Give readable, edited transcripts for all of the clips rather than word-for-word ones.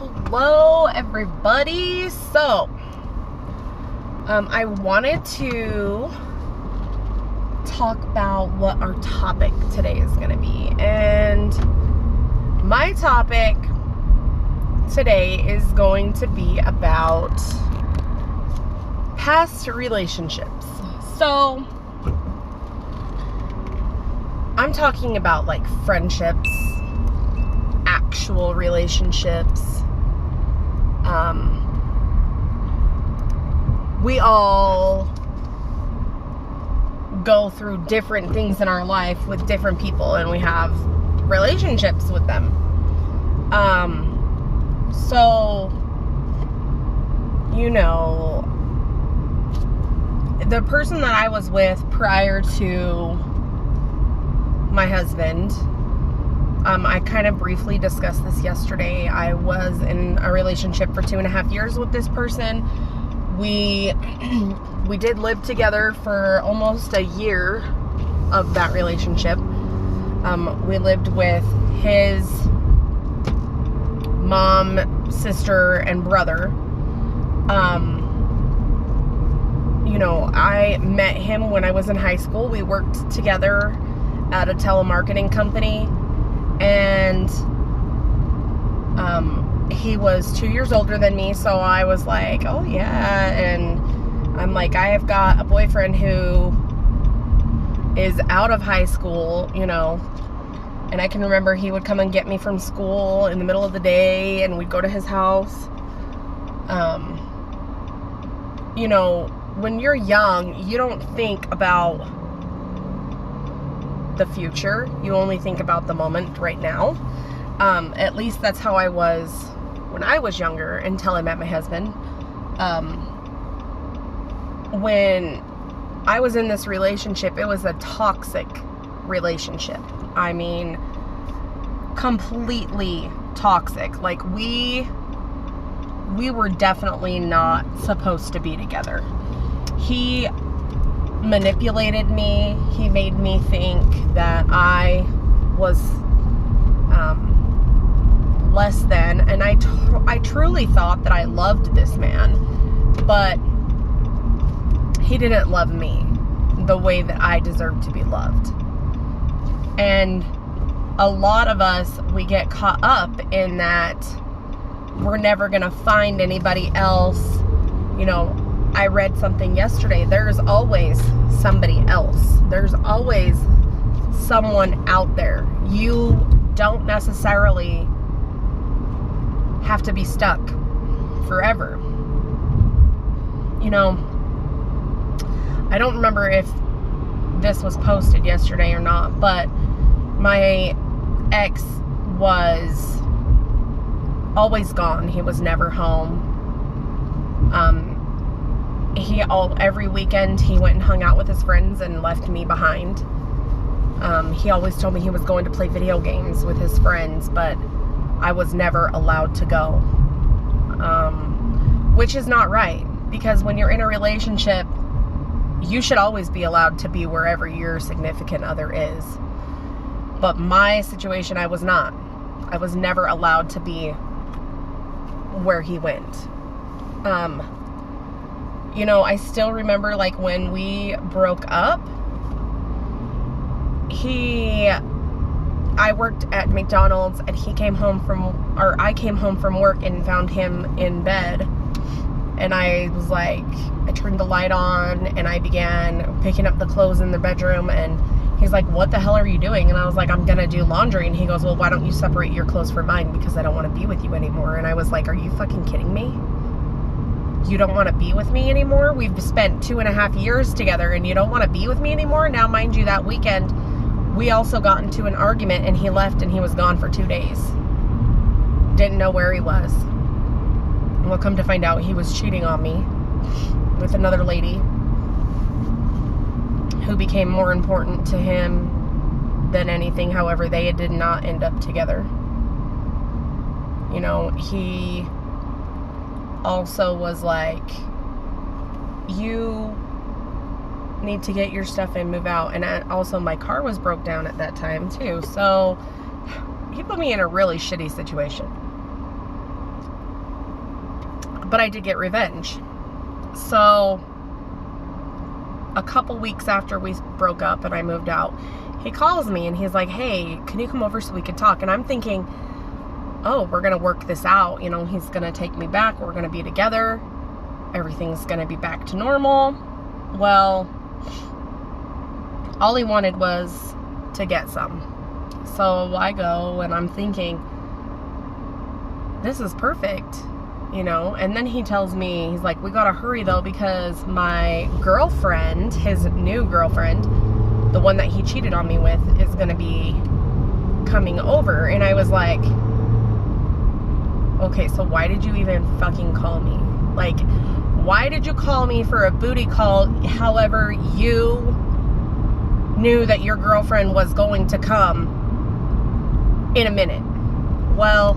Hello everybody. So I wanted to talk about what our topic today is going to be, and my topic today is going to be about past relationships. So I'm talking about like friendships, actual relationships. We all go through different things in our life with different people, and we have relationships with them. So, you know, the person that I was with prior to my husband, I kind of briefly discussed this yesterday. I was in a relationship for 2.5 years with this person. We did live together for almost a year of that relationship. We lived with his mom, sister, and brother. You know, I met him when I was in high school. We worked together at a telemarketing company. And he was 2 years older than me, so I was like, oh yeah. And I'm like, I have got a boyfriend who is out of high school, you know. And I can remember he would come and get me from school in the middle of the day, and we'd go to his house. You know, when you're young, you don't think about the future. You only think about the moment right now. At least that's how I was when I was younger, until I met my husband. When I was in this relationship, it was a toxic relationship. I mean, completely toxic. Like, we were definitely not supposed to be together. He manipulated me. He made me think that I was less than, and I truly thought that I loved this man, but he didn't love me the way that I deserved to be loved. And a lot of us, we get caught up in that we're never gonna find anybody else. You know, I read something yesterday. There's always somebody else. There's always someone out there. You don't necessarily have to be stuck forever. You know, I don't remember if this was posted yesterday or not, but my ex was always gone. He was never home. Every weekend he went and hung out with his friends and left me behind. He always told me he was going to play video games with his friends, but I was never allowed to go. Which is not right, because when you're in a relationship, you should always be allowed to be wherever your significant other is. But my situation, I was not. I was never allowed to be where he went. You know, I still remember, like, when we broke up, I worked at McDonald's, and I came home from work and found him in bed. And I was like, I turned the light on, and I began picking up the clothes in the bedroom, and he's like, what the hell are you doing? And I was like, I'm gonna do laundry. And he goes, well, why don't you separate your clothes from mine, because I don't want to be with you anymore. And I was like, are you fucking kidding me? You don't want to be with me anymore? We've spent 2.5 years together, and you don't want to be with me anymore? Now, mind you, that weekend we also got into an argument, and he left, and he was gone for 2 days. Didn't know where he was. Well, come to find out, he was cheating on me with another lady who became more important to him than anything. However, they did not end up together. You know, he also was like, you need to get your stuff and move out. And also, my car was broke down at that time too, so he put me in a really shitty situation. But I did get revenge. So a couple weeks after we broke up and I moved out, he calls me and he's like, hey, can you come over so we can talk? And I'm thinking, oh, we're going to work this out. You know, he's going to take me back. We're going to be together. Everything's going to be back to normal. Well, all he wanted was to get some. So I go and I'm thinking, this is perfect, you know? And then he tells me, he's like, we got to hurry though, because my girlfriend, his new girlfriend, the one that he cheated on me with, is going to be coming over. And I was like, okay, so why did you even fucking call me? Like, why did you call me for a booty call? However, you knew that your girlfriend was going to come in a minute. Well,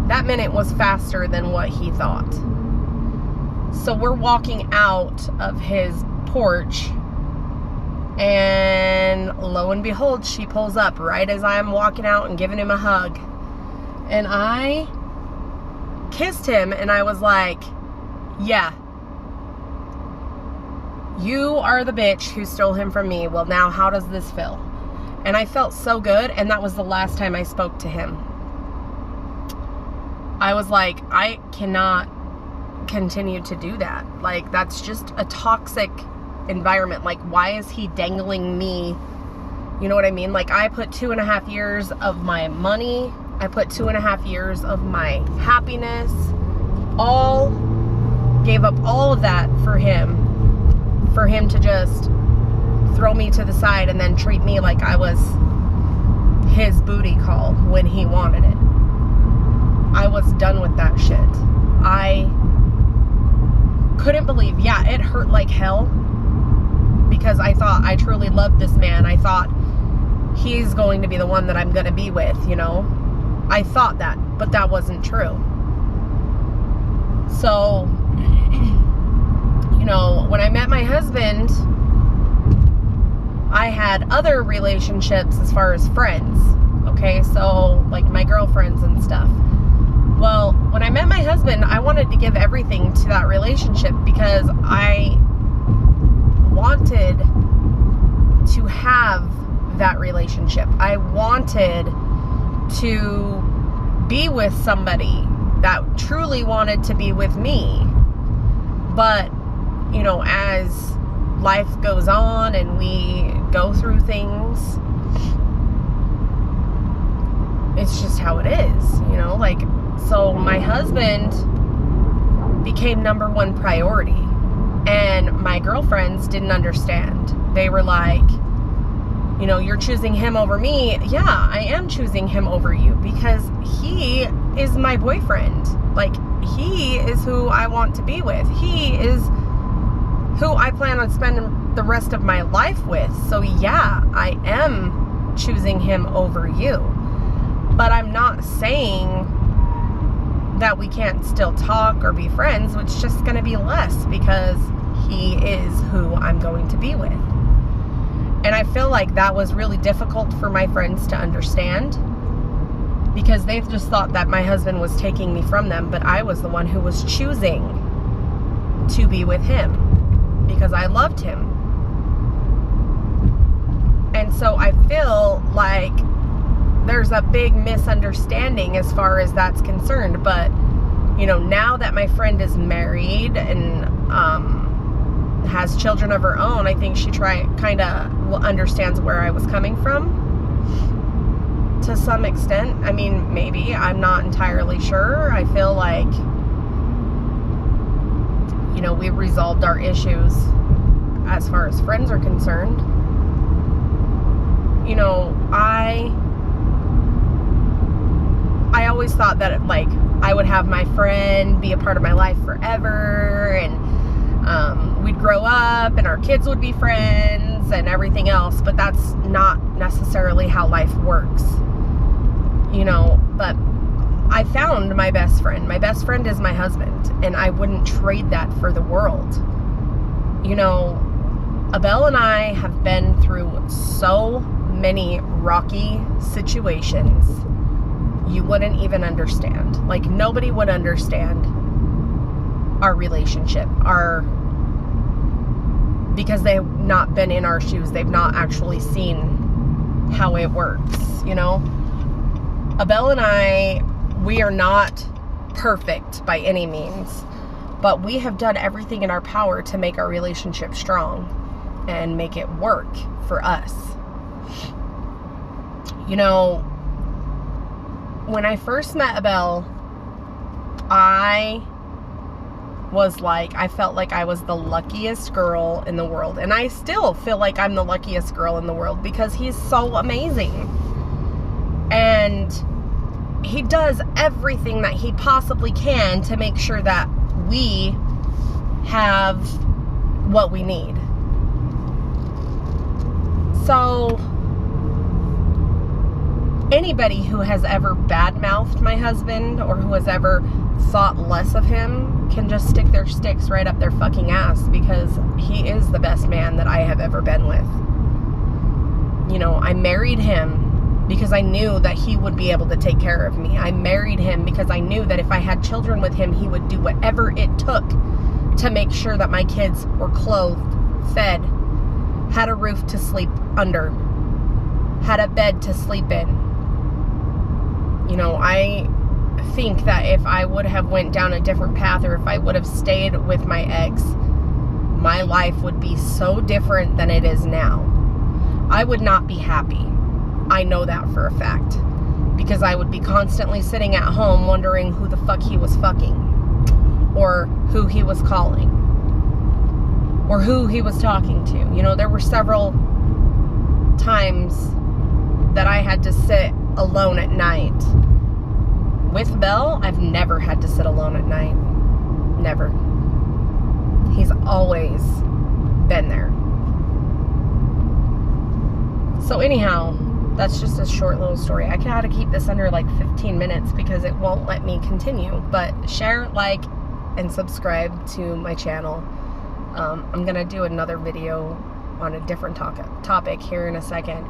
that minute was faster than what he thought. So we're walking out of his porch, and lo and behold, she pulls up right as I'm walking out and giving him a hug. And I kissed him, and I was like, yeah, you are the bitch who stole him from me. Well, now how does this feel? And I felt so good, and that was the last time I spoke to him. I was like, I cannot continue to do that. Like, that's just a toxic environment. Like, why is he dangling me? You know what I mean? Like, I put 2.5 years of my money, I put 2.5 years of my happiness, gave up all of that for him to just throw me to the side and then treat me like I was his booty call when he wanted it. I was done with that shit. I couldn't believe, yeah, it hurt like hell, because I thought I truly loved this man. I thought he's going to be the one that I'm going to be with, you know. I thought that, but that wasn't true. So, you know, when I met my husband, I had other relationships as far as friends, okay? So, like my girlfriends and stuff. Well, when I met my husband, I wanted to give everything to that relationship because I wanted to have that relationship. I wanted to be with somebody that truly wanted to be with me. But, you know, as life goes on and we go through things, it's just how it is, you know, like, so my husband became number one priority, and my girlfriends didn't understand. They were like, you know, you're choosing him over me. Yeah, I am choosing him over you because he is my boyfriend. Like, he is who I want to be with. He is who I plan on spending the rest of my life with. So yeah, I am choosing him over you. But I'm not saying that we can't still talk or be friends. It's just going to be less because he is who I'm going to be with. And I feel like that was really difficult for my friends to understand, because they just thought that my husband was taking me from them, but I was the one who was choosing to be with him because I loved him. And so I feel like there's a big misunderstanding as far as that's concerned. But, you know, now that my friend is married and has children of her own, I think she kind of understands where I was coming from to some extent. I mean, maybe, I'm not entirely sure. I feel like, you know, we resolved our issues as far as friends are concerned. You know, I always thought that, like, I would have my friend be a part of my life forever, and we'd grow up and our kids would be friends and everything else, but that's not necessarily how life works, you know. But I found my best friend. My best friend is my husband, and I wouldn't trade that for the world. You know, Abel and I have been through so many rocky situations. You wouldn't even understand. Like, nobody would understand our relationship, because they've not been in our shoes. They've not actually seen how it works, you know? Abel and I, we are not perfect by any means, but we have done everything in our power to make our relationship strong and make it work for us. You know, when I first met Abel, I felt like I was the luckiest girl in the world. And I still feel like I'm the luckiest girl in the world because he's so amazing. And he does everything that he possibly can to make sure that we have what we need. So anybody who has ever badmouthed my husband or who has ever thought less of him can just stick their sticks right up their fucking ass, because he is the best man that I have ever been with. You know, I married him because I knew that he would be able to take care of me. I married him because I knew that if I had children with him, he would do whatever it took to make sure that my kids were clothed, fed, had a roof to sleep under, had a bed to sleep in. You know, I think that if I would have went down a different path, or if I would have stayed with my ex, my life would be so different than it is now. I would not be happy. I know that for a fact, because I would be constantly sitting at home wondering who the fuck he was fucking, or who he was calling, or who he was talking to. You know, there were several times that I had to sit alone at night. With Belle, I've never had to sit alone at night. Never. He's always been there. So anyhow, that's just a short little story. I gotta keep this under like 15 minutes because it won't let me continue. But share, like, and subscribe to my channel. I'm gonna do another video on a different topic here in a second.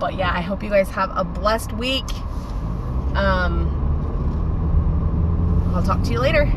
But yeah, I hope you guys have a blessed week. I'll talk to you later.